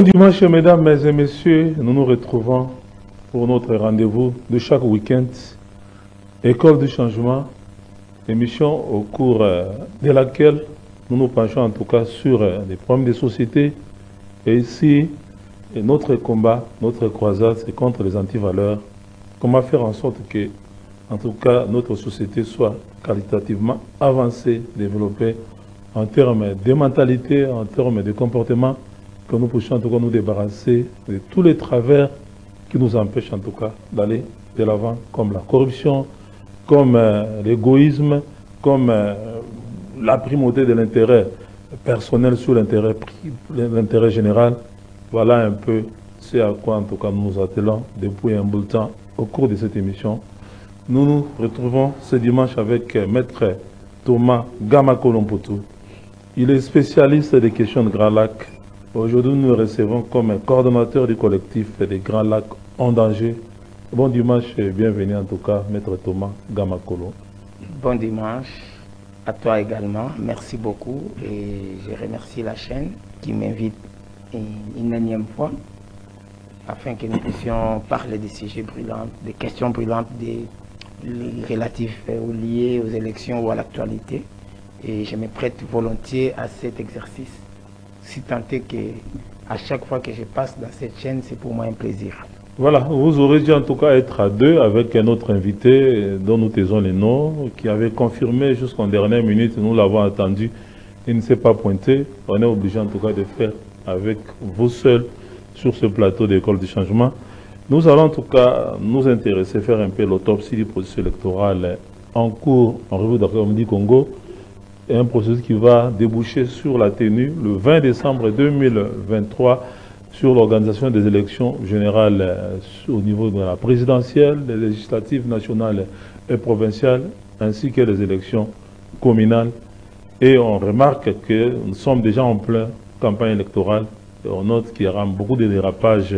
Dimanche, mesdames et messieurs, nous nous retrouvons pour notre rendez-vous de chaque week-end. École du changement, émission au cours de laquelle nous nous penchons en tout cas sur les problèmes des sociétés. Et ici, notre combat, notre croisade, c'est contre les antivaleurs. Comment faire en sorte que, en tout cas, notre société soit qualitativement avancée, développée en termes de mentalité, en termes de comportement, que nous puissions en tout cas nous débarrasser de tous les travers qui nous empêchent en tout cas d'aller de l'avant, comme la corruption, comme l'égoïsme, comme la primauté de l'intérêt personnel sur l'intérêt général. Voilà un peu ce à quoi en tout cas nous nous attelons depuis un bout de temps au cours de cette émission. Nous nous retrouvons ce dimanche avec Maître Thomas Gamakolompotou. Il est spécialiste des questions de Grand Lac. Aujourd'hui, nous le recevons comme coordonnateur du collectif des Grands Lacs en danger. Bon dimanche et bienvenue en tout cas, Maître Thomas Gamakolo. Bon dimanche à toi également. Merci beaucoup et je remercie la chaîne qui m'invite une énième fois afin que nous puissions parler des sujets brûlants, des questions brûlantes relatifs ou liées aux élections ou à l'actualité. Et je me prête volontiers à cet exercice. Si tant est que à chaque fois que je passe dans cette chaîne, c'est pour moi un plaisir. Voilà, vous aurez dû en tout cas être à deux avec un autre invité dont nous taisons les noms, qui avait confirmé jusqu'en dernière minute, nous l'avons attendu, il ne s'est pas pointé. On est obligé en tout cas de faire avec vous seuls sur ce plateau d'école du changement. Nous allons en tout cas nous intéresser, faire un peu l'autopsie du processus électoral en cours en République démocratique du Congo. Et un processus qui va déboucher sur la tenue le 20 décembre 2023 sur l'organisation des élections générales au niveau de la présidentielle, des législatives nationales et provinciales, ainsi que les élections communales. Et on remarque que nous sommes déjà en pleine campagne électorale. Et on note qu'il y aura beaucoup de dérapages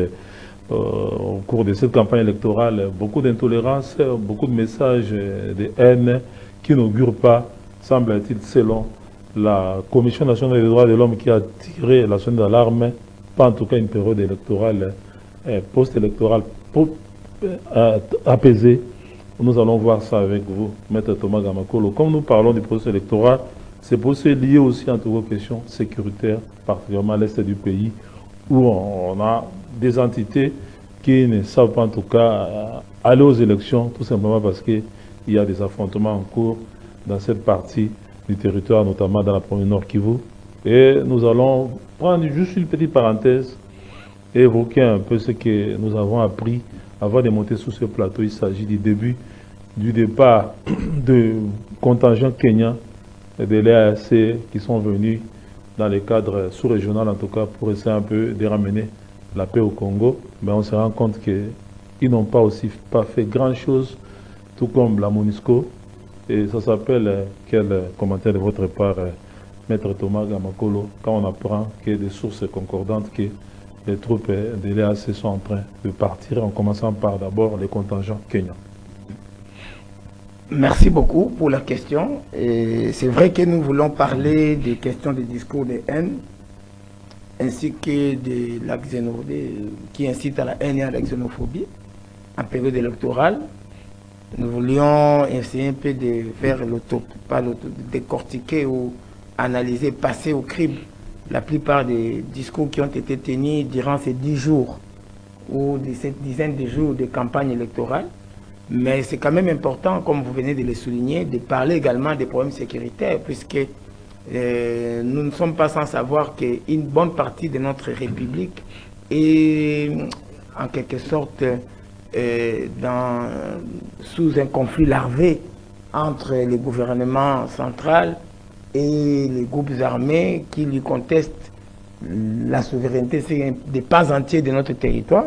au cours de cette campagne électorale, beaucoup d'intolérance, beaucoup de messages de haine qui n'augurent pas, semble-t-il, selon la Commission nationale des droits de l'homme qui a tiré la sonnette d'alarme, pas en tout cas une période électorale, post-électorale apaisée. Nous allons voir ça avec vous, Maître Thomas Gamakolo. Comme nous parlons du processus électoral, c'est processus lié aussi en tout cas aux questions sécuritaires, particulièrement à l'est du pays, où on a des entités qui ne savent pas en tout cas aller aux élections, tout simplement parce qu'il y a des affrontements en cours dans cette partie du territoire, notamment dans la province Nord Kivu. Et nous allons prendre juste une petite parenthèse et évoquer un peu ce que nous avons appris avant de monter sur ce plateau. Il s'agit du départ de contingents kenyans et de l'EAC qui sont venus dans le cadre sous-régional, en tout cas, pour essayer un peu de ramener la paix au Congo. Mais on se rend compte qu'ils n'ont pas fait grand-chose, tout comme la MONUSCO. Et ça s'appelle, quel commentaire de votre part, Maître Thomas Gamakolo, quand on apprend qu'il y a des sources concordantes que les troupes de l'EAC sont en train de partir, en commençant par d'abord les contingents kenyans. Merci beaucoup pour la question. C'est vrai que nous voulons parler des questions des discours de haine, ainsi que de la xénophobie, qui incite à la haine et à la xénophobie en période électorale. Nous voulions essayer un peu de faire décortiquer ou analyser, passer au crible la plupart des discours qui ont été tenus durant ces 10 jours ou cette dizaine de jours de campagne électorale. Mais c'est quand même important, comme vous venez de le souligner, de parler également des problèmes sécuritaires, puisque nous ne sommes pas sans savoir qu'une bonne partie de notre République est en quelque sorte sous un conflit larvé entre le gouvernement central et les groupes armés qui lui contestent la souveraineté sur des pans entiers de notre territoire,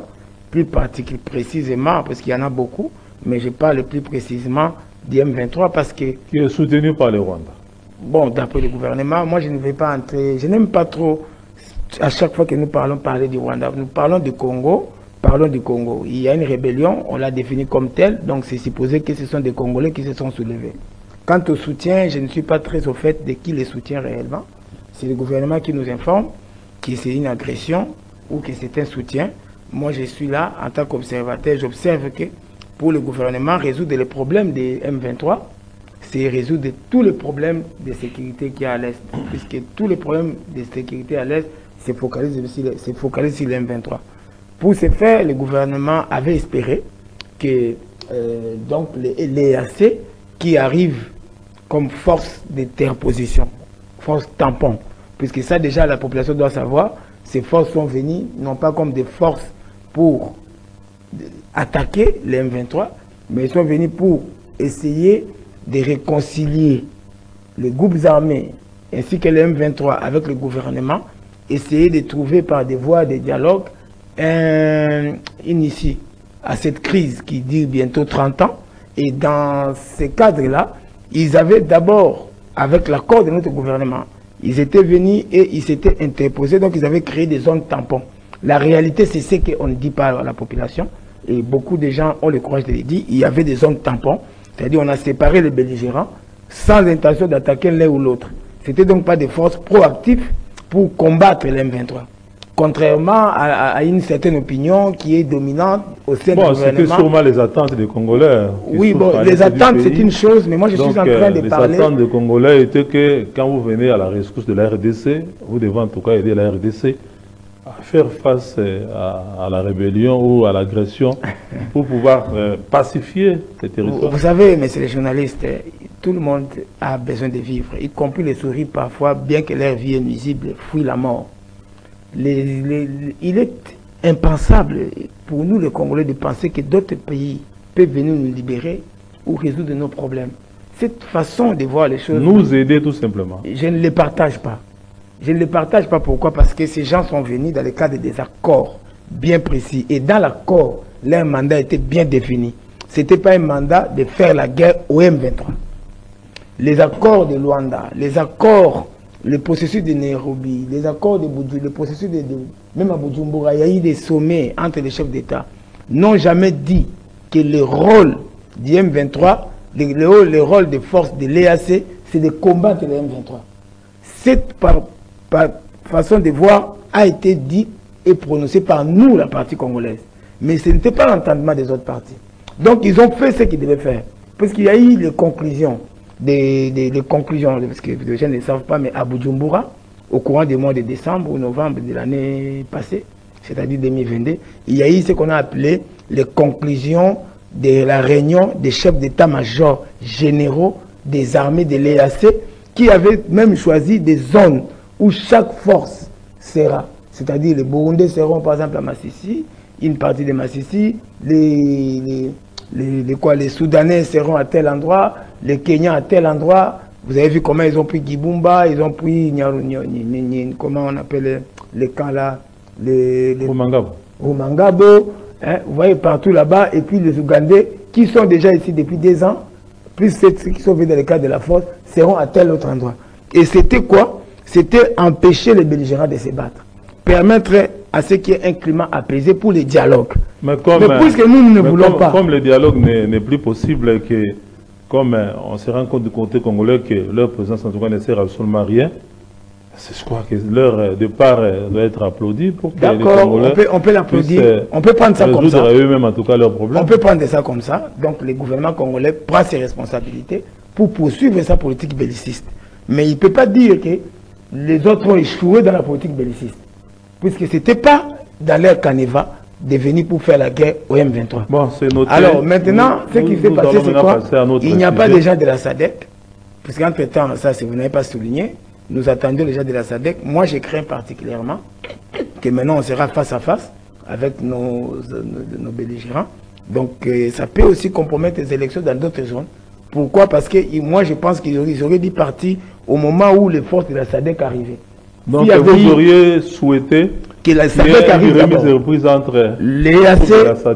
plus précisément, parce qu'il y en a beaucoup, mais je parle plus précisément du M23 parce que... Qui est soutenu par le Rwanda. Bon, d'après le gouvernement, moi je ne vais pas entrer, je n'aime pas trop, à chaque fois que nous parlons, parler du Rwanda. Nous parlons du Congo. Parlons du Congo. Il y a une rébellion, on l'a définie comme telle, donc c'est supposé que ce sont des Congolais qui se sont soulevés. Quant au soutien, je ne suis pas très au fait de qui les soutient réellement. C'est le gouvernement qui nous informe que c'est une agression ou que c'est un soutien. Moi, je suis là en tant qu'observateur. J'observe que pour le gouvernement, résoudre les problèmes des M23, c'est résoudre tous les problèmes de sécurité qu'il y a à l'Est. Puisque tous les problèmes de sécurité à l'Est se focalisent sur les M23. Pour ce faire, le gouvernement avait espéré que donc les EAC qui arrivent comme force d'interposition, force tampon, puisque ça déjà la population doit savoir, ces forces sont venues non pas comme des forces pour attaquer les M23, mais ils sont venus pour essayer de réconcilier les groupes armés ainsi que les M23 avec le gouvernement, essayer de trouver par des voies de dialogue une issue à cette crise qui dure bientôt 30 ans. Et dans ce cadre-là, ils avaient d'abord, avec l'accord de notre gouvernement, ils étaient venus et ils s'étaient interposés, donc ils avaient créé des zones tampons. La réalité, c'est ce qu'on ne dit pas à la population, et beaucoup de gens ont le courage de le dire, il y avait des zones tampons, c'est-à-dire on a séparé les belligérants sans intention d'attaquer l'un ou l'autre. C'était donc pas des forces proactives pour combattre les M23. Contrairement à une certaine opinion qui est dominante au sein du gouvernement. C'était sûrement les attentes des Congolais. Oui, bon, les attentes c'est une chose, mais moi je suis en train de parler... Les attentes des Congolais étaient que quand vous venez à la rescousse de la RDC, vous devez en tout cas aider la RDC à faire face à la rébellion ou à l'agression pour pouvoir pacifier ces territoires. Vous savez, messieurs les journalistes, tout le monde a besoin de vivre, y compris les souris parfois, bien que leur vie est nuisible, fuient la mort. Il est impensable pour nous les Congolais de penser que d'autres pays peuvent venir nous libérer ou résoudre nos problèmes. Cette façon de voir les choses... Nous aider tout simplement. Je ne les partage pas. Je ne les partage pas. Pourquoi? Parce que ces gens sont venus dans le cadre des accords bien précis. Et dans l'accord, leur mandat était bien défini. Ce n'était pas un mandat de faire la guerre au M23. Les accords de Luanda, les accords... Le processus de Nairobi, les accords de Bujumbura, le processus même à Bujumbura, il y a eu des sommets entre les chefs d'État, n'ont jamais dit que le rôle du M23, le rôle des forces de l'EAC, c'est de combattre les M23. Cette façon de voir a été dit et prononcée par nous, la partie congolaise. Mais ce n'était pas l'entendement des autres partis. Donc ils ont fait ce qu'ils devaient faire. Parce qu'il y a eu les conclusions. Des conclusions, parce que les gens ne savent pas, mais à Bujumbura, au courant des mois de décembre ou novembre de l'année passée, c'est-à-dire 2022, il y a eu ce qu'on a appelé les conclusions de la réunion des chefs d'état-major généraux des armées de l'EAC, qui avaient même choisi des zones où chaque force sera. C'est-à-dire les Burundais seront par exemple à Massissi, une partie de Massissi, les Soudanais seront à tel endroit, les Kenyans à tel endroit. Vous avez vu comment ils ont pris Gibumba, ils ont pris comment on appelle les camps là, Rumangabo, hein, vous voyez partout là-bas, et puis les Ougandais qui sont déjà ici depuis 2 ans, plus ceux qui sont venus dans le cadre de la force, seront à tel autre endroit. Et c'était quoi? C'était empêcher les belligérants de se battre, permettre à ce qu'il y ait un climat apaisé pour les dialogues. Mais puisque nous ne voulons pas... Comme le dialogue n'est plus possible, que comme on se rend compte du côté congolais que leur présence en tout cas ne sert absolument à rien, je crois que leur départ doit être applaudi pour que les Congolais on peut l'applaudir, on peut prendre ça comme ça. Eux-mêmes en tout cas leurs problèmes. On peut prendre ça comme ça. Donc le gouvernement congolais prend ses responsabilités pour poursuivre sa politique belliciste. Mais il ne peut pas dire que les autres ont échoué dans la politique belliciste. Puisque ce n'était pas dans leur canevas de venir pour faire la guerre au M23. Bon, c'est noté. Alors maintenant, ce qui s'est passé, c'est quoi? Il n'y a pas de gens de la SADC, puisqu'entre-temps, ça, si vous n'avez pas souligné, nous attendions les gens de la SADC. Moi, je crains particulièrement que maintenant, on sera face à face avec nos belligérants. Donc, ça peut aussi compromettre les élections dans d'autres zones. Pourquoi? Parce que moi, je pense qu'ils auraient dû partir au moment où les forces de la SADC arrivaient. Donc vous auriez souhaité que la SADC arrive remise et reprise entre l'EAC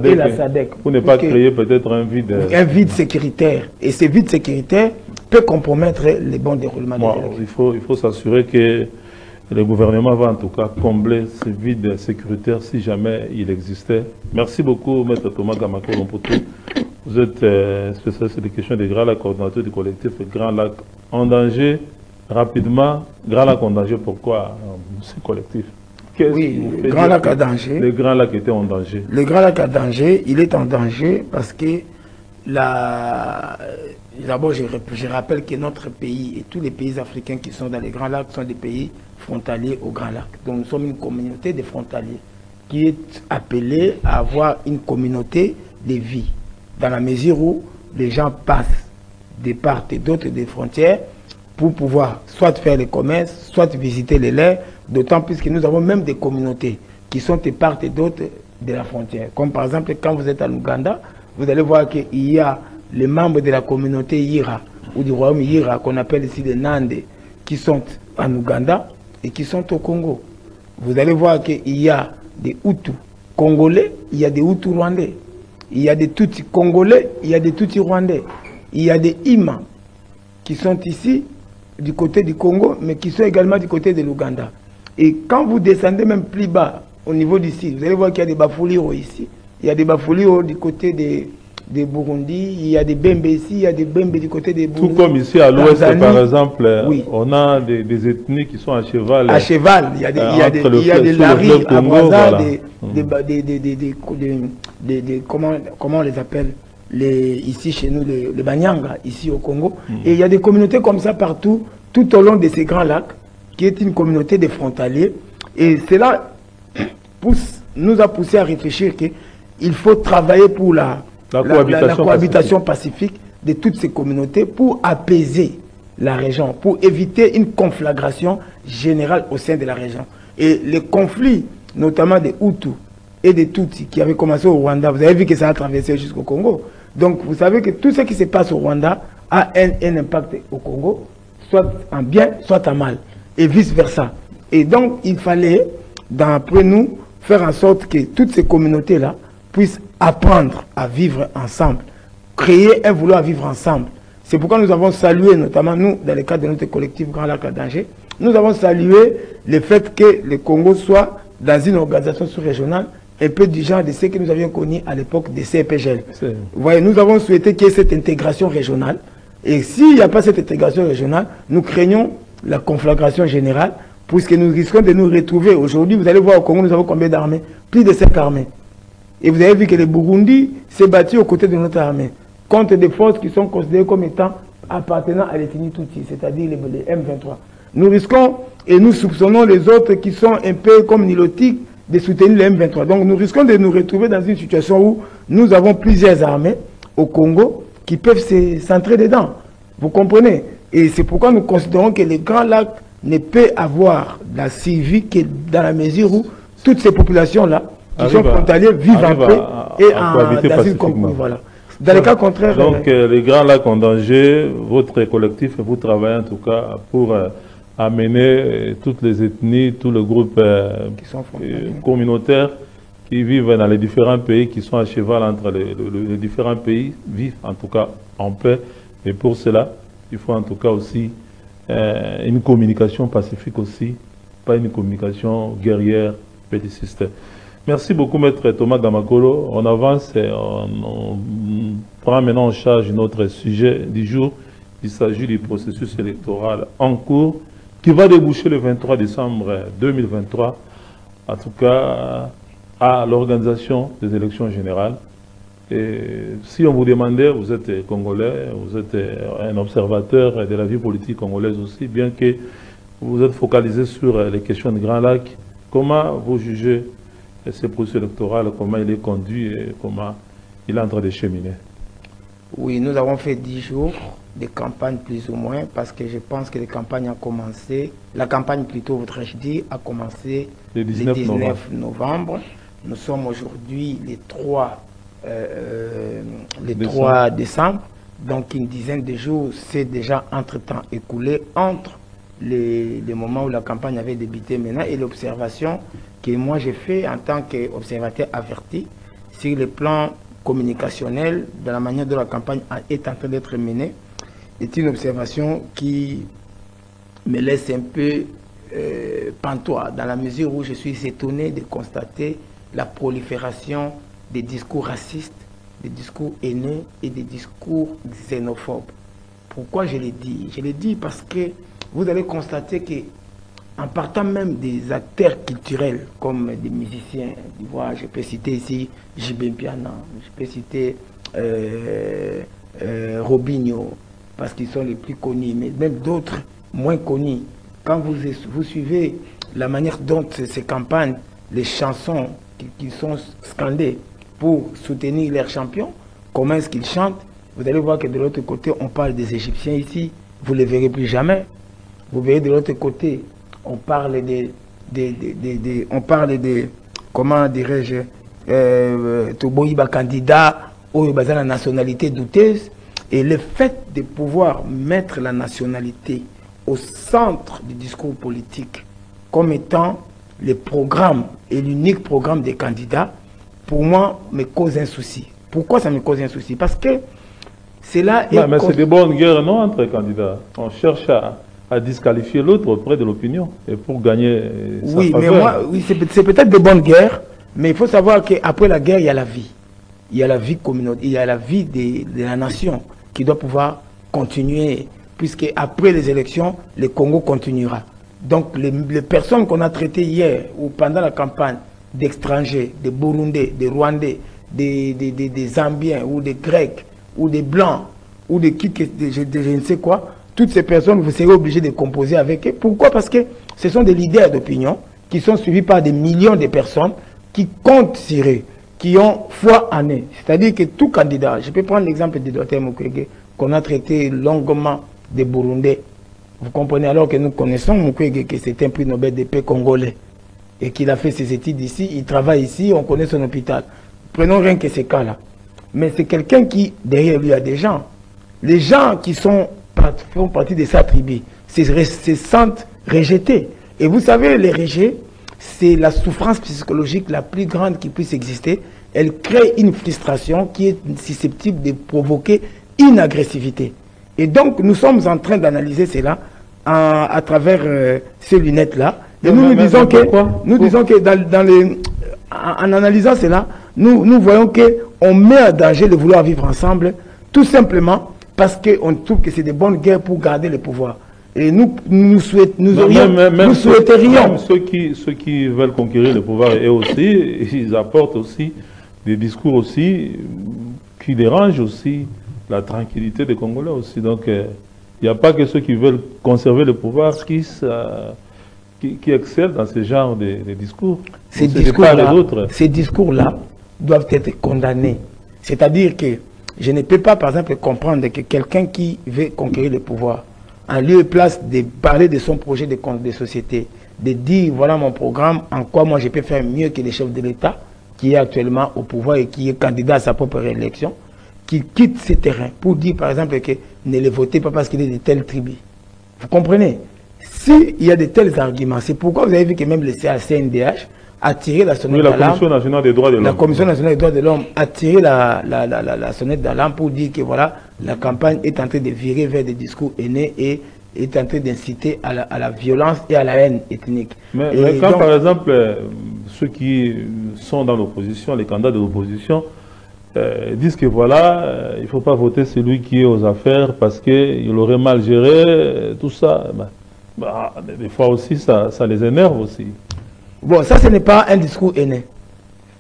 et la SADC. Pour ne pas créer peut-être un vide. Un vide sécuritaire. Et ce vide sécuritaire peut compromettre les bons déroulements des élections. Il faut s'assurer que le gouvernement va en tout cas combler ce vide sécuritaire si jamais il existait. Merci beaucoup, Maître Thomas Gamako Lompoto. Vous êtes spécialiste des questions des Grands Lacs, coordinateur du collectif Grand Lac en danger. Rapidement, Grand Lac en danger, pourquoi ce collectif? Qu'est-ce Oui, qui vous fait le Grand dire Lac que à danger. le Grand Lac était en danger? Le Grand Lac à danger, il est en danger parce que d'abord, je rappelle que notre pays et tous les pays africains qui sont dans les Grands Lacs sont des pays frontaliers au Grand Lac. Donc nous sommes une communauté de frontaliers qui est appelée à avoir une communauté de vie, dans la mesure où les gens passent de part et d'autre des frontières pour pouvoir soit faire les commerces, soit visiter les lacs, d'autant plus que nous avons même des communautés qui sont de part et d'autre de la frontière. Comme par exemple, quand vous êtes en Ouganda, vous allez voir qu'il y a les membres de la communauté Yira, ou du royaume Yira, qu'on appelle ici les Nande, qui sont en Ouganda et qui sont au Congo. Vous allez voir qu'il y a des Hutus congolais, il y a des Hutus rwandais. Il y a des Tutsis congolais, il y a des Tutsis rwandais. Il y a des Ima qui sont ici, du côté du Congo, mais qui sont également du côté de l'Ouganda. Et quand vous descendez même plus bas, au niveau d'ici, vous allez voir qu'il y a des Bafuliro ici. Il y a des Bafuliro du côté des Burundi, il y a des Bembe ici, il y a des Bembe du côté des Burundi. Tout comme ici à l'ouest, par exemple, oui. On a des ethnies qui sont à cheval. À cheval, il y a des, il y a des Lari, à Brazza, comment on les appelle, ici chez nous, les Banyanga, ici au Congo. Et il y a des communautés comme ça partout, tout au long de ces grands lacs, qui est une communauté de frontaliers. Et cela nous a poussé à réfléchir qu'il faut travailler pour la cohabitation pacifique de toutes ces communautés pour apaiser la région, pour éviter une conflagration générale au sein de la région. Et les conflits, notamment des Hutus et des Tutsis, qui avaient commencé au Rwanda, vous avez vu que ça a traversé jusqu'au Congo. Donc vous savez que tout ce qui se passe au Rwanda a un impact au Congo, soit en bien, soit en mal, et vice-versa. Et donc il fallait, d'après nous, faire en sorte que toutes ces communautés-là puissent apprendre à vivre ensemble, créer un vouloir vivre ensemble. C'est pourquoi nous avons salué, notamment nous, dans le cadre de notre collectif Grand Lac à danger, nous avons salué le fait que le Congo soit dans une organisation sous-régionale un peu du genre de ce que nous avions connu à l'époque des CEPGL. Vous voyez, nous avons souhaité qu'il y ait cette intégration régionale. Et s'il n'y a pas cette intégration régionale, nous craignons la conflagration générale, puisque nous risquons de nous retrouver. Aujourd'hui, vous allez voir au Congo, nous avons combien d'armées? Plus de 5 armées. Et vous avez vu que le Burundi s'est battu aux côtés de notre armée, contre des forces qui sont considérées comme étant appartenant à l'ethnie Tutsi, c'est-à-dire les M23. Nous risquons, et nous soupçonnons les autres qui sont un peu comme nilotiques, de soutenir les M23. Donc nous risquons de nous retrouver dans une situation où nous avons plusieurs armées au Congo qui peuvent se centrer dedans. Vous comprenez? Et c'est pourquoi nous considérons que le Grand Lac ne peut avoir la survie que dans la mesure où toutes ces populations-là, qui sont frontaliers, vivent en paix et dans une concorde. Voilà. Dans le cas contraire... Donc les Grands Lacs en danger, votre collectif, vous travaillez en tout cas pour amener toutes les ethnies, tous les groupes communautaires qui vivent dans les différents pays, qui sont à cheval entre les différents pays, vivent en tout cas en paix. Et pour cela, il faut en tout cas aussi une communication pacifique aussi, pas une communication guerrière, belliciste. Merci beaucoup, Maître Thomas Gamakolo. On avance et on prend maintenant en charge notre sujet du jour. Il s'agit du processus électoral en cours qui va déboucher le 23 décembre 2023, en tout cas à l'organisation des élections générales. Et si on vous demandait, vous êtes congolais, vous êtes un observateur de la vie politique congolaise aussi, bien que vous êtes focalisé sur les questions de Grand Lac, comment vous jugez ce processus électoral, comment il est conduit et comment il est en train de cheminer? Oui, nous avons fait 10 jours de campagne plus ou moins, parce que je pense que la campagne plutôt, voudrais-je dire, a commencé le 19 novembre. Nous sommes aujourd'hui les 3 décembre, donc une dizaine de jours s'est déjà entre-temps écoulé entre les moments où la campagne avait débuté maintenant et l'observation que moi j'ai fait en tant qu'observateur averti sur le plan communicationnel de la manière dont la campagne est en train d'être menée. C'est une observation qui me laisse un peu pantois, dans la mesure où je suis étonné de constater la prolifération des discours racistes, des discours haineux et des discours xénophobes. Pourquoi je l'ai dit? Je l'ai dit parce que vous allez constater que en partant même des acteurs culturels comme des musiciens d'Ivoire, je peux citer ici JB Piana, je peux citer Robinho, parce qu'ils sont les plus connus, mais même d'autres moins connus. Quand vous suivez la manière dont ces campagnes, les chansons qui sont scandées pour soutenir leurs champions, comment est-ce qu'ils chantent, vous allez voir que de l'autre côté, on parle des Égyptiens ici, vous ne les verrez plus jamais. Vous verrez de l'autre côté, on parle comment dirais-je, Toboïba candidat, ou la nationalité douteuse. Et le fait de pouvoir mettre la nationalité au centre du discours politique comme étant le programme et l'unique programme des candidats, pour moi, me cause un souci. Pourquoi ça me cause un souci? Parce que c'est là... Mais c'est des bonnes guerres, non, entre candidats. On cherche à disqualifier l'autre auprès de l'opinion et pour gagner sa oui, faveur. Mais moi, oui, c'est peut-être de bonnes guerres, mais il faut savoir qu'après la guerre, il y a la vie. Il y a la vie communautaire, il y a la vie de la nation qui doit pouvoir continuer, puisque après les élections, le Congo continuera. Donc les personnes qu'on a traitées hier ou pendant la campagne, d'étrangers, des Burundais, des Rwandais, des Zambiens ou des Grecs ou des Blancs ou je ne sais quoi, toutes ces personnes, vous serez obligés de composer avec eux. Pourquoi? Parce que ce sont des leaders d'opinion qui sont suivis par des millions de personnes qui comptent sur eux, qui ont foi en eux. C'est-à-dire que tout candidat, je peux prendre l'exemple de Dr Mukwege, qu'on a traité longuement des Burundais. Vous comprenez, alors que nous connaissons Mukwege, que c'est un prix Nobel de paix congolais, et qu'il a fait ses études ici, il travaille ici, on connaît son hôpital. Prenons rien que ces cas-là. Mais c'est quelqu'un qui, derrière lui, a des gens. Les gens qui font partie de sa tribu se sentent rejetés. Et vous savez, les rejets, c'est la souffrance psychologique la plus grande qui puisse exister. Elle crée une frustration qui est susceptible de provoquer une agressivité. Et donc, nous sommes en train d'analyser cela à travers ces lunettes-là. Et nous disons que en analysant cela, nous voyons qu'on met en danger le vouloir vivre ensemble, tout simplement parce qu'on trouve que c'est des bonnes guerres pour garder le pouvoir. Et nous souhaiterions... Même ceux qui veulent conquérir le pouvoir, eux aussi, ils apportent aussi des discours aussi qui dérangent aussi la tranquillité des Congolais aussi. Donc, il n'y a pas que ceux qui veulent conserver le pouvoir qui excellent dans ce genre de discours. Ces discours-là doivent être condamnés. C'est-à-dire que je ne peux pas, par exemple, comprendre que quelqu'un qui veut conquérir le pouvoir, en lieu et place de parler de son projet de société, de dire voilà mon programme, en quoi moi je peux faire mieux que les chefs de l'État, qui est actuellement au pouvoir et qui est candidat à sa propre réélection, qui quitte ce terrain pour dire par exemple que ne le votez pas parce qu'il est de telle tribu. Vous comprenez? S'il y a de tels arguments, c'est pourquoi vous avez vu que même le CNDH a tiré la sonnette d'alarme. La Commission nationale des droits de l'homme. La Commission nationale des droits de l'homme a tiré la sonnette d'alarme pour dire que voilà, la campagne est en train de virer vers des discours haineux et est en train d'inciter à la violence et à la haine ethnique. Mais quand donc, par exemple, ceux qui sont dans l'opposition, les candidats de l'opposition, disent que voilà, il ne faut pas voter celui qui est aux affaires parce qu'il aurait mal géré, tout ça. Des fois aussi, ça les énerve aussi. Bon, ça, ce n'est pas un discours haineux.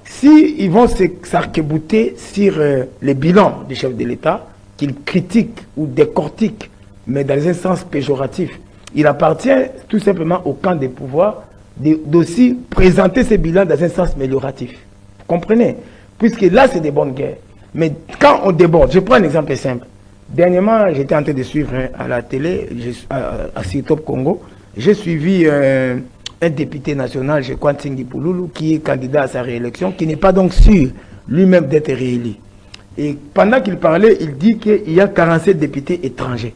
S'ils vont s'arc-bouter sur les bilans du chef de l'État, qu'ils critiquent ou décortiquent, mais dans un sens péjoratif, il appartient tout simplement au camp des pouvoirs d'aussi présenter ces bilans dans un sens amélioratif. Vous comprenez? Puisque là, c'est des bonnes guerres. Mais quand on déborde, je prends un exemple simple. Dernièrement, j'étais en train de suivre à la télé, à Top Congo, j'ai suivi un député national, je crois, Ntingi Pouloulou, qui est candidat à sa réélection, qui n'est pas donc sûr lui-même d'être réélu. Et pendant qu'il parlait, il dit qu'il y a 47 députés étrangers.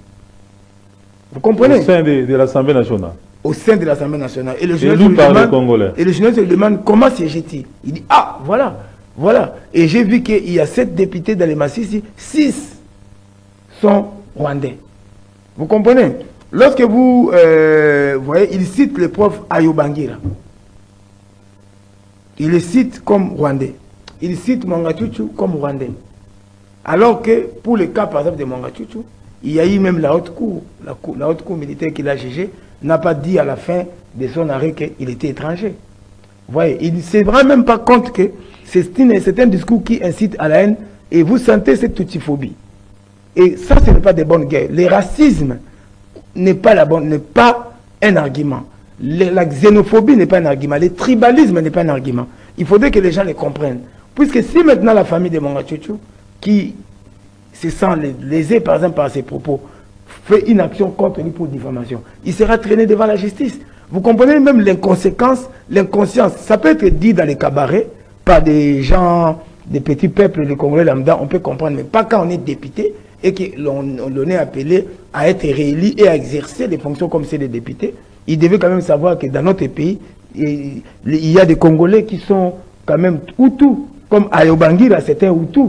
Vous comprenez? Au sein de l'Assemblée nationale. Au sein de l'Assemblée nationale. Et le journaliste se demande comment siège-t-il. Il dit, ah, voilà, voilà. Et j'ai vu qu'il y a 7 députés dans les Massissi, 6 sont rwandais. Vous comprenez? Lorsque vous voyez, il cite le prof Ayobangira. Il le cite comme rwandais. Il cite Mangatuchu comme rwandais. Alors que pour le cas, par exemple, de Mangatuchu, il y a eu même la haute cour militaire qui l'a jugé, n'a pas dit à la fin de son arrêt qu'il était étranger. Vous voyez, il ne se rend même pas compte que c'est un discours qui incite à la haine et vous sentez cette tuttiphobie. Et ça, ce n'est pas des bonnes guerres. Le racisme n'est pas un argument. La xénophobie n'est pas un argument. Le tribalisme n'est pas un argument. Il faudrait que les gens les comprennent. Puisque si maintenant la famille de Mongachouchou, qui se sent lésée par exemple par ses propos, fait une action contre lui pour diffamation, il sera traîné devant la justice. Vous comprenez même l'inconséquence, l'inconscience. Ça peut être dit dans les cabarets par des gens, des petits peuples, des Congolais lambda, on peut comprendre, mais pas quand on est député et qu'on est appelé à être réélu et à exercer des fonctions comme celles des députés. Il devait quand même savoir que dans notre pays, il y a des Congolais qui sont quand même Hutus, comme Ayobangi, là, c'était un Hutu,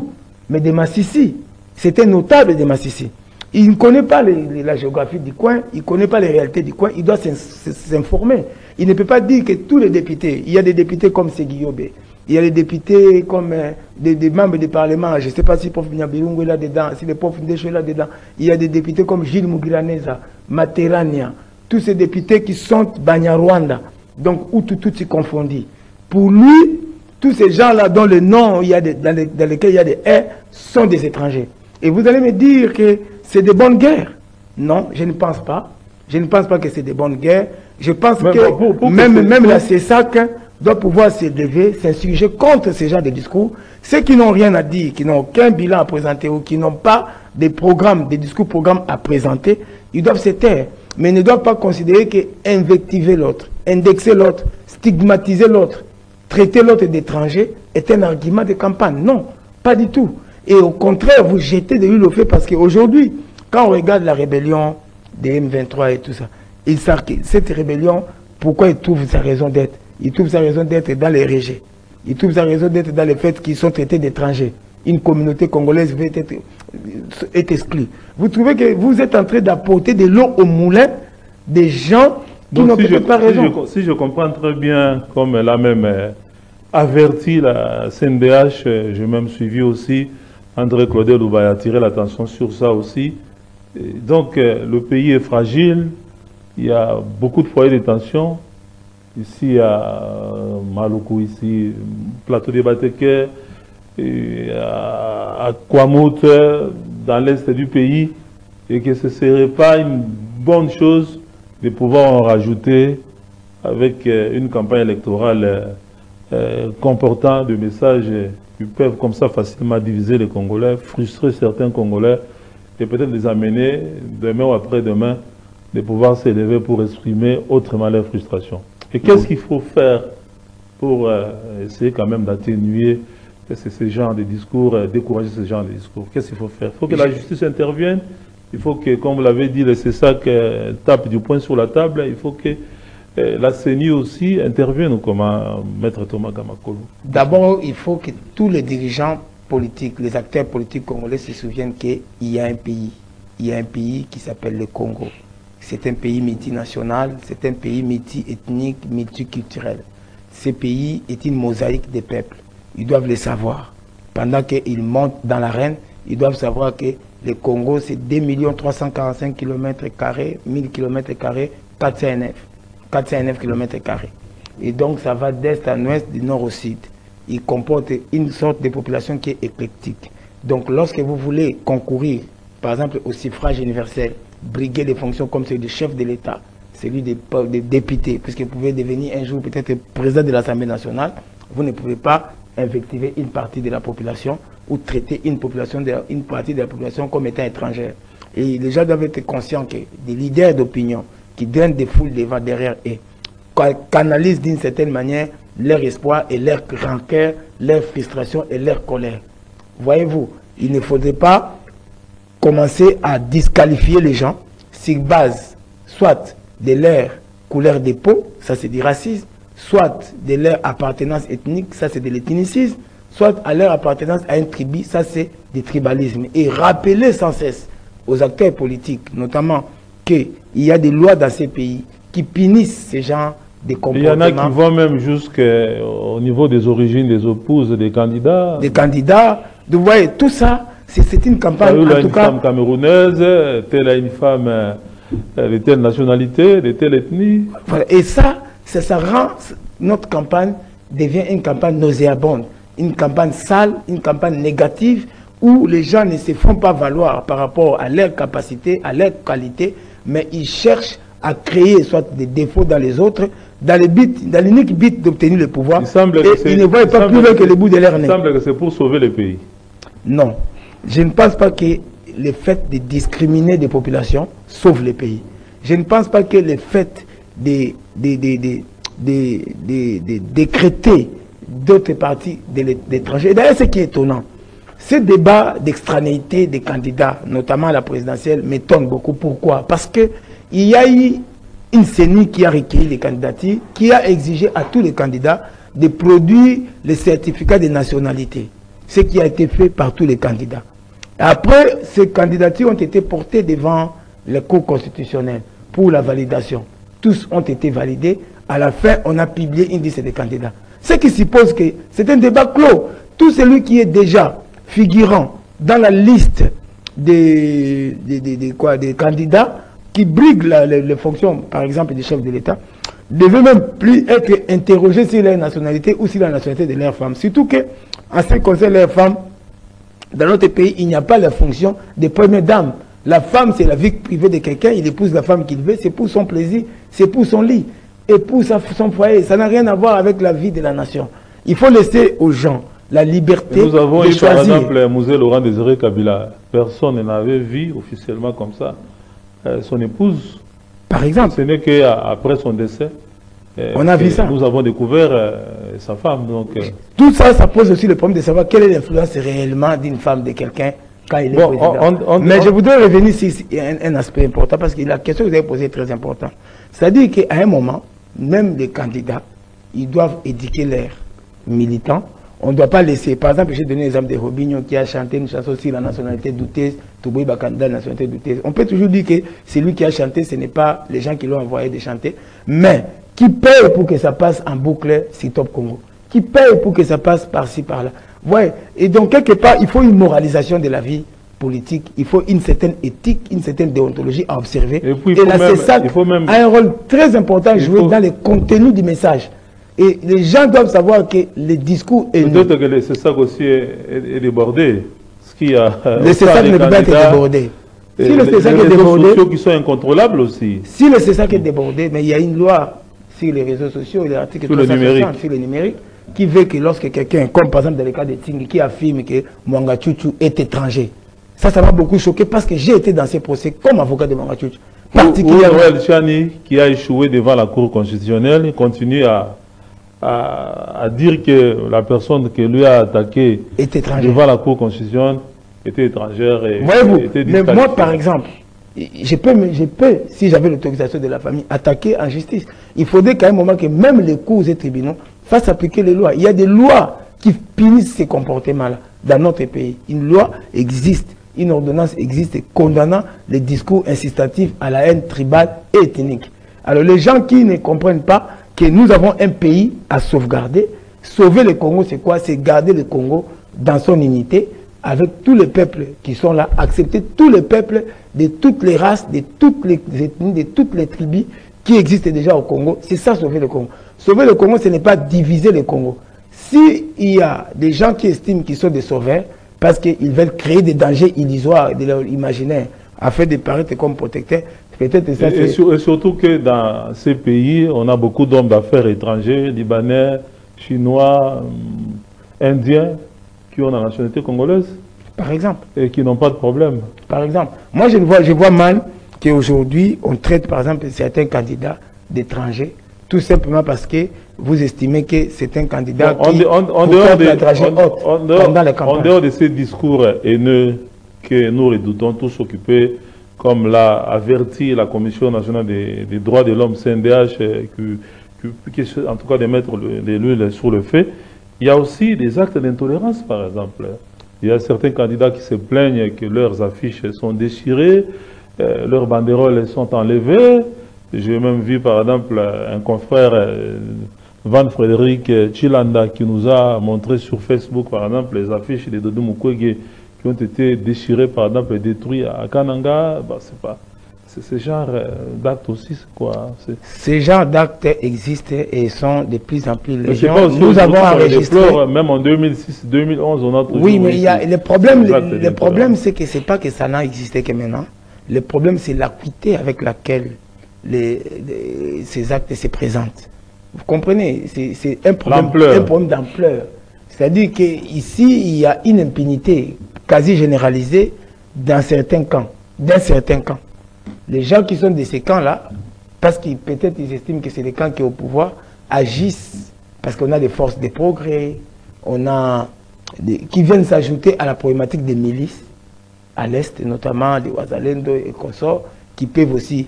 mais des Massissi, c'était notable des Massissi. Il ne connaît pas la géographie du coin, il ne connaît pas les réalités du coin, il doit s'informer. Il ne peut pas dire que tous les députés, il y a des députés comme Seguiobe, il y a des députés comme des membres du Parlement, je ne sais pas si le prof Nyabirungu est là-dedans, si le prof Ndesho est là-dedans, il y a des députés comme Gilles Mugiraneza, Materania, tous ces députés qui sont Banyarwanda, donc Hutu confondus. Pour lui, tous ces gens-là dont le nom, dans lesquels il y a des « sont des étrangers. Et vous allez me dire que c'est de bonnes guerres. Non, je ne pense pas. Je ne pense pas que c'est de bonnes guerres. Je pense que même la CESAC doit pouvoir se lever, s'insurger contre ce genre de discours. Ceux qui n'ont rien à dire, qui n'ont aucun bilan à présenter ou qui n'ont pas des programmes, des discours-programmes à présenter, ils doivent se taire. Mais ils ne doivent pas considérer qu'invectiver l'autre, indexer l'autre, stigmatiser l'autre, traiter l'autre d'étranger est un argument de campagne. Non, pas du tout. Et au contraire, vous jetez de l'huile au feu parce qu'aujourd'hui, quand on regarde la rébellion des M23 et tout ça, ils savent que cette rébellion, pourquoi ils trouvent sa raison d'être? Ils trouvent sa raison d'être dans les rejets. Ils trouvent sa raison d'être dans le fait qu'ils sont traités d'étrangers. Une communauté congolaise est exclue. Vous trouvez que vous êtes en train d'apporter de l'eau au moulin des gens qui n'ont peut-être pas raison. Si je comprends très bien, comme elle a même averti la CNDH, j'ai même suivi aussi André Claudel Louba a attiré l'attention sur ça aussi. Et donc le pays est fragile, il y a beaucoup de foyers de tension. Ici à Maluku, ici, plateau de Bateke, à Kwamout, dans l'est du pays, et que ce ne serait pas une bonne chose de pouvoir en rajouter avec une campagne électorale comportant des messages qui peuvent comme ça facilement diviser les Congolais, frustrer certains Congolais et peut-être les amener demain ou après-demain de pouvoir s'élever pour exprimer autrement leur frustration. Et qu'est-ce qu'il faut faire pour essayer quand même d'atténuer ce genre de discours, décourager ce genre de discours? Qu'est-ce qu'il faut faire? Il faut que la justice intervienne, il faut que, comme vous l'avez dit, c'est ça que tape du poing sur la table, il faut que la CENI aussi intervienne, comme Maître Thomas Gamakolo. D'abord, il faut que tous les dirigeants politiques, les acteurs politiques congolais se souviennent qu'il y a un pays. Il y a un pays qui s'appelle le Congo. C'est un pays multinational, c'est un pays multi-ethnique, multiculturel. Ce pays est une mosaïque des peuples. Ils doivent le savoir. Pendant qu'ils montent dans l'arène, ils doivent savoir que le Congo, c'est 2 345 km², 1000 km², 409 km². Et donc, ça va d'est à ouest, du nord au sud. Il comporte une sorte de population qui est éclectique. Donc, lorsque vous voulez concourir, par exemple, au suffrage universel, briguer des fonctions comme celui du chef de l'État, celui des députés, puisque vous pouvez devenir un jour peut-être président de l'Assemblée nationale, vous ne pouvez pas invectiver une partie de la population ou traiter une partie de la population comme étant étrangère. Et les gens doivent être conscients que des leaders d'opinion qui drainent des foules derrière eux, canalisent d'une certaine manière leur espoir et leur rancœur, leur frustration et leur colère. Voyez-vous, il ne faudrait pas commencer à disqualifier les gens sur base soit de leur couleur de peau, ça c'est du racisme, soit de leur appartenance ethnique, ça c'est de l'ethnicisme, soit à leur appartenance à une tribu, ça c'est du tribalisme. Et rappeler sans cesse aux acteurs politiques, notamment, qu'il y a des lois dans ces pays qui punissent ces gens de comportements. Il y en a qui vont même jusqu'au niveau des origines des épouses des candidats. Des candidats, vous voyez, tout ça, c'est une campagne, en tout cas... Une femme camerounaise, telle une femme de telle nationalité, de telle ethnie. Voilà. Et ça rend notre campagne devient une campagne nauséabonde, une campagne sale, une campagne négative, où les gens ne se font pas valoir par rapport à leur capacité, à leur qualité, mais ils cherchent à créer soit des défauts dans les autres, dans l'unique but d'obtenir le pouvoir, et ils ne voient pas plus loin que le bout de leur nez. Il semble que c'est pour sauver le pays. Non, je ne pense pas que le fait de discriminer des populations sauve le pays. Je ne pense pas que le fait de décréter d'autres partis de l'étranger. D'ailleurs, ce qui est étonnant, ce débat d'extranéité des candidats, notamment à la présidentielle, m'étonne beaucoup. Pourquoi? Parce qu'il y a eu une CENI qui a recueilli les candidatures, qui a exigé à tous les candidats de produire les certificats de nationalité. Ce qui a été fait par tous les candidats. Après, ces candidatures ont été portées devant les cours constitutionnels pour la validation. Tous ont été validés. À la fin, on a publié une liste des candidats. Ce qui suppose que c'est un débat clos. Tout celui qui est déjà figurant dans la liste des candidats qui briguent les fonctions, par exemple, des chefs de l'État, ne veut même plus être interrogé sur leur nationalité ou sur la nationalité de leur femme. Surtout que, en ce qui concerne les femmes, dans notre pays, il n'y a pas la fonction de première dame. La femme, c'est la vie privée de quelqu'un, il épouse la femme qu'il veut, c'est pour son plaisir, c'est pour son lit, et pour son foyer. Ça n'a rien à voir avec la vie de la nation. Il faut laisser aux gens la liberté de choisir. Nous avons eu par exemple Mouzé Laurent Désiré Kabila. Personne n'avait vu officiellement comme ça son épouse. Par exemple. Ce n'est qu'après son décès. On a vu ça. Nous avons découvert sa femme. Donc, tout ça, ça pose aussi le problème de savoir quelle est l'influence réellement d'une femme de quelqu'un quand il est président. Mais je voudrais revenir sur un aspect important, parce que la question que vous avez posée est très importante. C'est-à-dire qu'à un moment, même les candidats, ils doivent éduquer leurs militants. On ne doit pas laisser. Par exemple, j'ai donné l'exemple de Robinho qui a chanté une chanson sur la nationalité douteuse, Touboui Bakanda, la nationalité douteuse. On peut toujours dire que c'est lui qui a chanté, ce n'est pas les gens qui l'ont envoyé de chanter. Mais qui paye pour que ça passe en boucle sur Top Congo? Qui paye pour que ça passe par-ci, par-là? Ouais. Et donc, quelque part, il faut une moralisation de la vie politique. Il faut une certaine éthique, une certaine déontologie à observer. Et la CESAC a un rôle très important à jouer dans le contenu du message. Et les gens doivent savoir que le discours est... Peut-être que le CESAC aussi est débordé. Le CESAC ne peut pas être débordé. Si le CESAC est débordé... sociaux qui sont incontrôlables aussi. Si le CESAC est débordé, mais il y a une loi sur les réseaux sociaux, l'article 360 sur le numérique, qui veut que lorsque quelqu'un, comme par exemple dans le cas de Tingi, qui affirme que Mwanga Tchouchou est étranger, ça m'a beaucoup choqué parce que j'ai été dans ces procès comme avocat de Mwanga Tchouchou. Particulièrement Noël Chani, qui a échoué devant la Cour constitutionnelle, continue à dire que la personne qui lui a attaqué devant la Cour constitutionnelle était étrangère et était disqualifiée. Mais moi, par exemple, je peux, si j'avais l'autorisation de la famille, attaquer en justice. Il faudrait qu'à un moment que même les cours et tribunaux fassent appliquer les lois. Il y a des lois qui punissent ces comportements-là dans notre pays. Une loi existe, une ordonnance existe condamnant les discours incitatifs à la haine tribale et ethnique. Alors les gens qui ne comprennent pas que nous avons un pays à sauvegarder, sauver le Congo, c'est quoi? C'est garder le Congo dans son unité, avec tous les peuples qui sont là, accepter tous les peuples de toutes les races, de toutes les ethnies, de toutes les tribus qui existent déjà au Congo. C'est ça, sauver le Congo. Sauver le Congo, ce n'est pas diviser le Congo. S'il y a des gens qui estiment qu'ils sont des sauveurs, parce qu'ils veulent créer des dangers illusoires de leur imaginaire, afin de paraître comme protecteurs, peut-être ça... Et surtout que dans ces pays, on a beaucoup d'hommes d'affaires étrangers, libanais, chinois, indiens, qui ont la nationalité congolaise. Par exemple. Et qui n'ont pas de problème. Par exemple. Moi, je vois mal qu'aujourd'hui, on traite, par exemple, certains candidats d'étrangers, tout simplement parce que vous estimez que c'est un candidat qui en dehors de ces discours haineux que nous redoutons tous occuper, comme l'a averti la Commission nationale des droits de l'homme, CNDH, qui en tout cas de mettre de l'huile sur le feu, il y a aussi des actes d'intolérance, par exemple. Il y a certains candidats qui se plaignent que leurs affiches sont déchirées, leurs banderoles sont enlevées. J'ai même vu, par exemple, un confrère, Van Frédéric Chilanda, qui nous a montré sur Facebook, par exemple, les affiches de Dodo Mukwege qui ont été déchirées, par exemple, et détruites à Kananga. Bah, Ce genre d'actes aussi, c'est quoi? Ces genres d'actes existent et sont de plus en plus légion. Nous avons enregistré... Même en 2006, 2011, on a toujours... Oui, mais il y a le problème, c'est que c'est pas que ça n'a existé que maintenant. Le problème, c'est l'acuité avec laquelle ces actes se présentent. Vous comprenez? C'est un problème d'ampleur. C'est-à-dire qu'ici, il y a une impunité quasi généralisée dans certains camps. D'un certain camp. Les gens qui sont de ces camps-là, parce qu'ils peut-être ils estiment que c'est les camps qui sont au pouvoir, agissent parce qu'on a des forces de progrès, qui viennent s'ajouter à la problématique des milices, à l'Est, notamment des Ouazalendo et consorts, qui peuvent aussi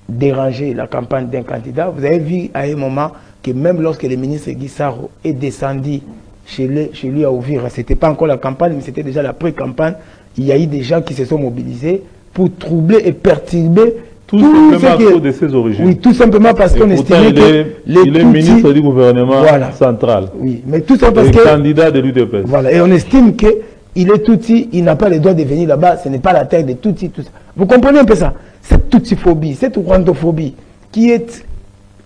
déranger la campagne d'un candidat. Vous avez vu à un moment que même lorsque le ministre Guy Saro est descendu chez lui à Ouvira, ce n'était pas encore la campagne, mais c'était déjà la pré-campagne, il y a eu des gens qui se sont mobilisés pour troubler et perturber tout simplement à cause de ses origines. Oui, tout simplement parce qu'on estimait que il est ministre du gouvernement central. Oui, mais tout simplement parce que... candidat de l'UDPS. Voilà, et on estime qu'il est Tutsi, il n'a pas le droit de venir là-bas, ce n'est pas la terre de Tutsi, tout ça. Vous comprenez un peu ça? Cette Tutsiphobie, cette rwandophobie qui est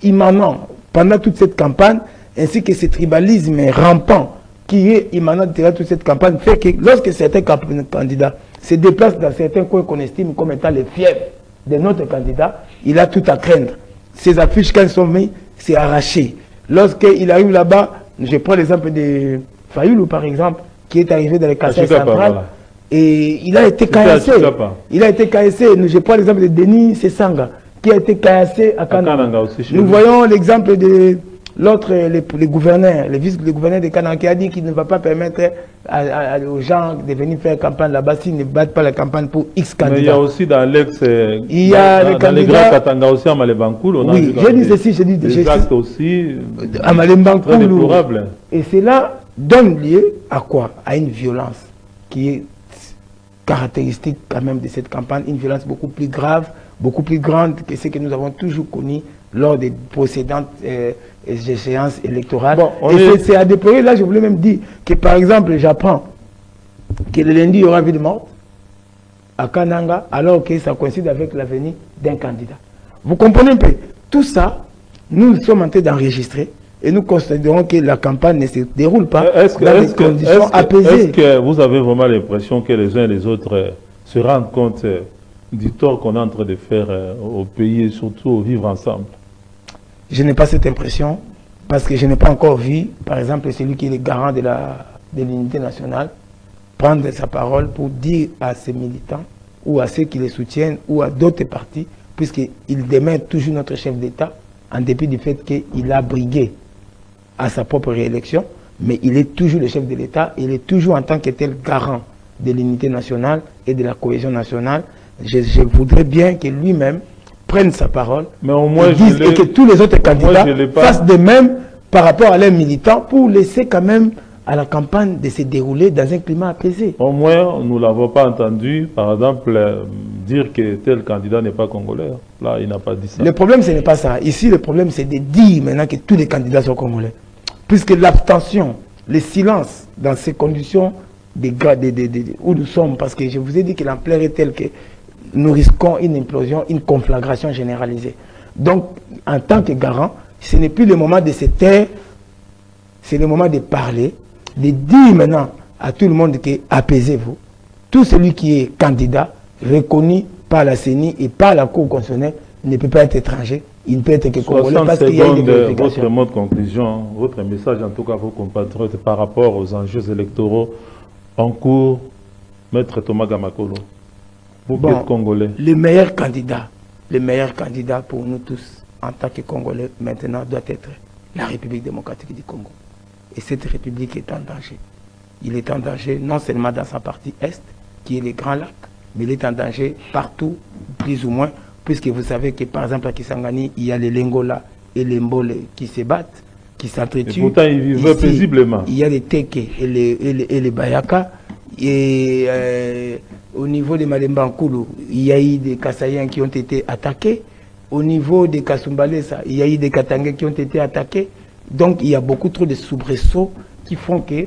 immanent pendant toute cette campagne, ainsi que ce tribalisme rampant qui est immanent de toute cette campagne, fait que lorsque certains candidats se déplacent dans certains coins qu'on estime comme étant les fiefs de notre candidat, il a tout à craindre. Ces affiches, quand elles sont mises, c'est arraché. Lorsqu'il arrive là-bas, je prends l'exemple de Fayoulou, par exemple, qui est arrivé dans le Kassai central, voilà. Et il a été caillassé. Il a été caillassé. Je prends l'exemple de Denis Sessanga, qui a été caillassé à Kananga. Nous voyons l'exemple de l'autre, le gouverneur, le vice-gouverneur de Kananga, qui a dit qu'il ne va pas permettre aux gens de venir faire campagne là-bas s'ils ne battent pas la campagne pour X candidats. Mais il y a aussi dans l'ex, il y a dans les grands Katanga aussi à Malembankoul, on a oui, je dis ceci, je dis des actes aussi à Malembankoul. Très déplorables. Et cela donne lieu à quoi? À une violence qui est caractéristique quand même de cette campagne, une violence beaucoup plus grave, beaucoup plus grande que ce que nous avons toujours connu lors des précédentes échéances électorales. Bon, et c'est à déplorer. Là, je voulais même dire que, par exemple, j'apprends que le lundi, il y aura ville morte à Kananga, alors que ça coïncide avec la venue d'un candidat. Vous comprenez un peu? Tout ça, nous sommes en train d'enregistrer et nous considérons que la campagne ne se déroule pas dans des conditions apaisées. Est-ce que vous avez vraiment l'impression que les uns et les autres se rendent compte du tort qu'on est en train de faire au pays et surtout au vivre ensemble? Je n'ai pas cette impression parce que je n'ai pas encore vu, par exemple, celui qui est le garant de l'unité nationale prendre sa parole pour dire à ses militants ou à ceux qui les soutiennent ou à d'autres partis, puisqu'il demeure toujours notre chef d'État, en dépit du fait qu'il a brigué à sa propre réélection, mais il est toujours le chef de l'État, il est toujours en tant que tel garant de l'unité nationale et de la cohésion nationale. Je voudrais bien que lui-même prenne sa parole, mais au moins et que tous les autres candidats fassent de même par rapport à leurs militants pour laisser quand même à la campagne de se dérouler dans un climat apaisé. Au moins, nous ne l'avons pas entendu, par exemple, dire que tel candidat n'est pas congolais. Là, il n'a pas dit ça. Le problème, ce n'est pas ça. Ici, le problème, c'est de dire maintenant que tous les candidats sont congolais. Puisque l'abstention, le silence dans ces conditions où nous sommes, parce que je vous ai dit que l'ampleur est telle que nous risquons une implosion, une conflagration généralisée. Donc, en tant que garant, ce n'est plus le moment de se taire, c'est le moment de parler, de dire maintenant à tout le monde que apaisez-vous. Tout celui qui est candidat, reconnu par la CENI et par la Cour constitutionnelle, ne peut pas être étranger, il ne peut être que congolais parce qu'il y a une vérification. Votre mot de conclusion, votre message en tout cas à vos compatriotes par rapport aux enjeux électoraux en cours, Maître Thomas Gamakolo, vous qui êtes congolais. Le meilleur candidat pour nous tous en tant que Congolais maintenant doit être la République démocratique du Congo. Et cette République est en danger. Il est en danger non seulement dans sa partie est, qui est les Grands Lacs, mais il est en danger partout, plus ou moins, puisque vous savez que par exemple à Kisangani, il y a les Lengola et les Mbole qui se battent, qui s'entretuent. Pourtant, ils vivaient paisiblement. Il y a les Teke et les Bayaka. Et au niveau de Malembankoulou, il y a eu des Kassaïens qui ont été attaqués. Au niveau de Kasumbalesa, il y a eu des Katangais qui ont été attaqués. Donc il y a beaucoup trop de soubresauts qui font que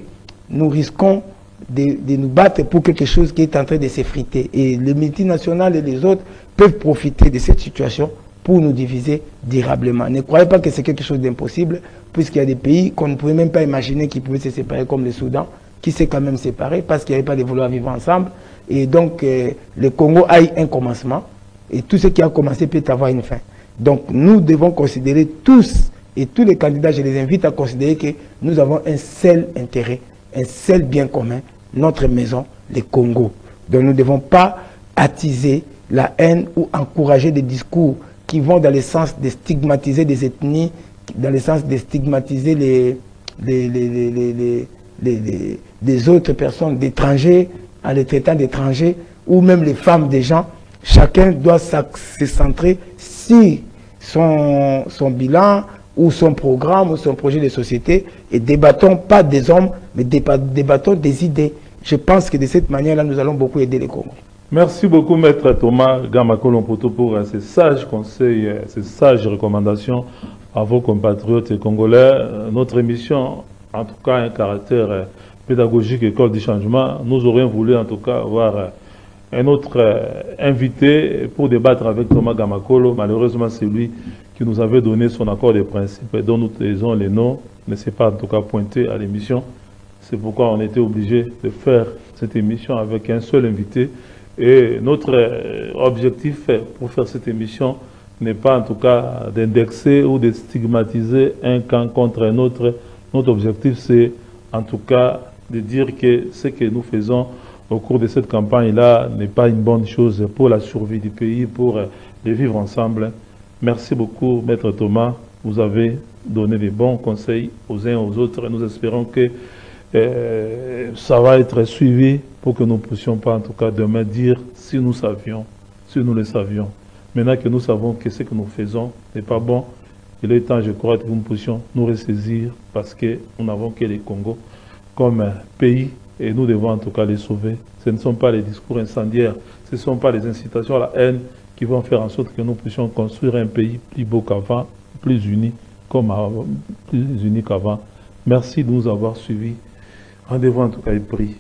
nous risquons de nous battre pour quelque chose qui est en train de s'effriter. Et les multinationales et les autres peuvent profiter de cette situation pour nous diviser durablement. Ne croyez pas que c'est quelque chose d'impossible, puisqu'il y a des pays qu'on ne pouvait même pas imaginer qui pouvaient se séparer, comme le Soudan, qui s'est quand même séparé parce qu'il n'y avait pas de vouloir vivre ensemble. Et donc, le Congo a eu un commencement, et tout ce qui a commencé peut avoir une fin. Donc, nous devons considérer tous, et tous les candidats, je les invite à considérer que nous avons un seul intérêt, un seul bien commun, notre maison, le Congo. Donc, nous ne devons pas attiser la haine ou encourager des discours qui vont dans le sens de stigmatiser des ethnies, dans le sens de stigmatiser les autres personnes d'étrangers, en les traitant d'étrangers, ou même les femmes des gens. Chacun doit se centrer sur son bilan, ou son programme, ou son projet de société, et débattons pas des hommes, mais débattons des idées. Je pense que de cette manière-là, nous allons beaucoup aider les Congo. Merci beaucoup, Maître Thomas Gamakolo Mpoto, pour ces sages conseils, ces sages recommandations à vos compatriotes congolais. Notre émission, en tout cas, a un caractère pédagogique, école du changement. Nous aurions voulu, en tout cas, avoir un autre invité pour débattre avec Thomas Gamakolo. Malheureusement, c'est lui qui nous avait donné son accord de principe, dont nous taisons les noms, ne s'est pas en tout cas pointé à l'émission. C'est pourquoi on était obligé de faire cette émission avec un seul invité. Et notre objectif pour faire cette émission n'est pas en tout cas d'indexer ou de stigmatiser un camp contre un autre. Notre objectif, c'est en tout cas de dire que ce que nous faisons au cours de cette campagne-là n'est pas une bonne chose pour la survie du pays, pour les vivre ensemble. Merci beaucoup, Maître Thomas. Vous avez donné des bons conseils aux uns aux autres. Nous espérons que ça va être suivi pour que nous ne puissions pas, en tout cas, demain dire si nous savions, si nous le savions. Maintenant que nous savons que ce que nous faisons n'est pas bon, il est temps, je crois, que nous puissions nous ressaisir parce que nous n'avons que les Congo comme pays et nous devons en tout cas les sauver. Ce ne sont pas les discours incendiaires, ce ne sont pas les incitations à la haine qui vont faire en sorte que nous puissions construire un pays plus beau qu'avant, plus uni qu'avant. Merci de nous avoir suivis. Rendez-vous en tout cas est pris.